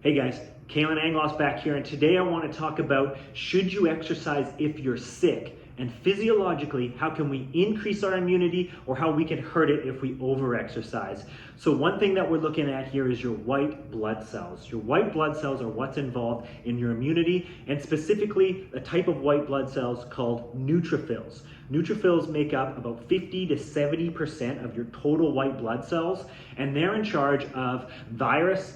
Hey guys, Kalan Anglos back here, and today I want to talk about should you exercise if you're sick, and physiologically how can we increase our immunity or how we can hurt it if we over-exercise. So one thing that we're looking at here is your white blood cells. Your white blood cells are what's involved in your immunity, and specifically a type of white blood cells called neutrophils. Neutrophils make up about 50 to 70% of your total white blood cells, and they're in charge of viruses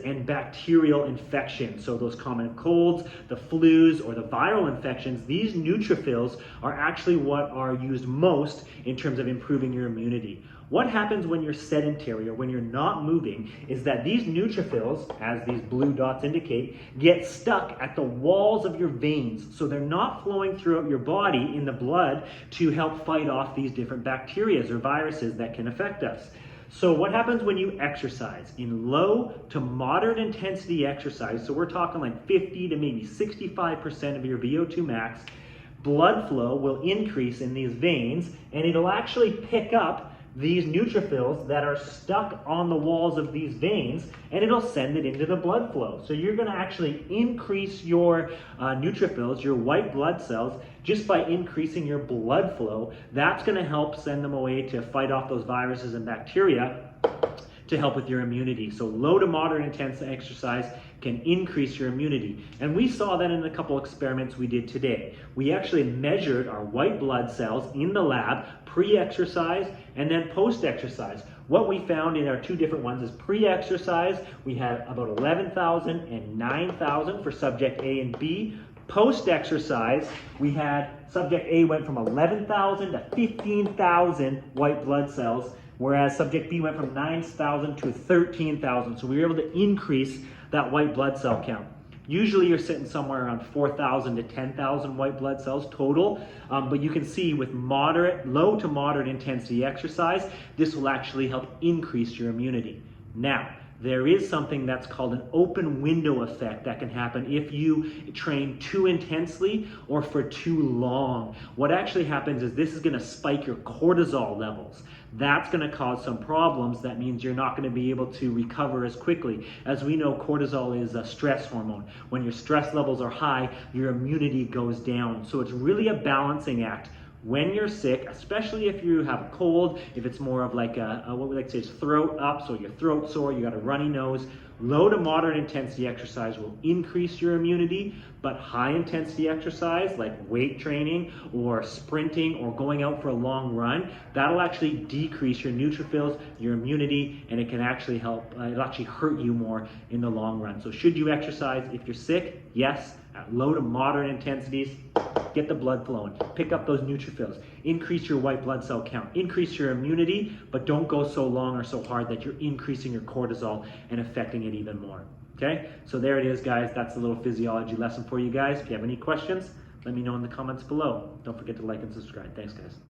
and bacterial infections. So those common colds, the flus, or the viral infections, these neutrophils are actually what are used most in terms of improving your immunity. What happens when you're sedentary or when you're not moving is that these neutrophils, as these blue dots indicate, get stuck at the walls of your veins. So they're not flowing throughout your body in the blood to help fight off these different bacteria or viruses that can affect us. So what happens when you exercise? In low to moderate intensity exercise, so we're talking like 50 to maybe 65% of your VO2 max, blood flow will increase in these veins, and it'll actually pick up these neutrophils that are stuck on the walls of these veins, and it'll send it into the blood flow. So you're going to actually increase your neutrophils, your white blood cells, just by increasing your blood flow. That's going to help send them away to fight off those viruses and bacteria to help with your immunity. So low to moderate intense exercise can increase your immunity. And we saw that in a couple experiments we did today. We actually measured our white blood cells in the lab pre-exercise and then post-exercise. What we found in our two different ones is pre-exercise, we had about 11,000 and 9,000 for subject A and B. Post-exercise, we had subject A went from 11,000 to 15,000 white blood cells, whereas subject B went from 9,000 to 13,000. So we were able to increase that white blood cell count. Usually you're sitting somewhere around 4,000 to 10,000 white blood cells total, but you can see with low to moderate intensity exercise, this will actually help increase your immunity. Now, there is something that's called an open window effect that can happen if you train too intensely or for too long. What actually happens is this is going to spike your cortisol levels. That's going to cause some problems. That means you're not going to be able to recover as quickly. As we know, cortisol is a stress hormone. When your stress levels are high, your immunity goes down. So it's really a balancing act. When you're sick, especially if you have a cold, if it's more of like what we like to say is throat up, so your throat sore, you got a runny nose, low to moderate intensity exercise will increase your immunity, but high intensity exercise like weight training or sprinting or going out for a long run, that'll actually decrease your neutrophils, your immunity, and it can actually help, it'll actually hurt you more in the long run. So should you exercise if you're sick? Yes, at low to moderate intensities. Get the blood flowing, pick up those neutrophils, increase your white blood cell count, increase your immunity, but don't go so long or so hard that you're increasing your cortisol and affecting it even more. Okay, so there it is, guys. That's a little physiology lesson for you guys. If you have any questions, let me know in the comments below. Don't forget to like and subscribe. Thanks, guys.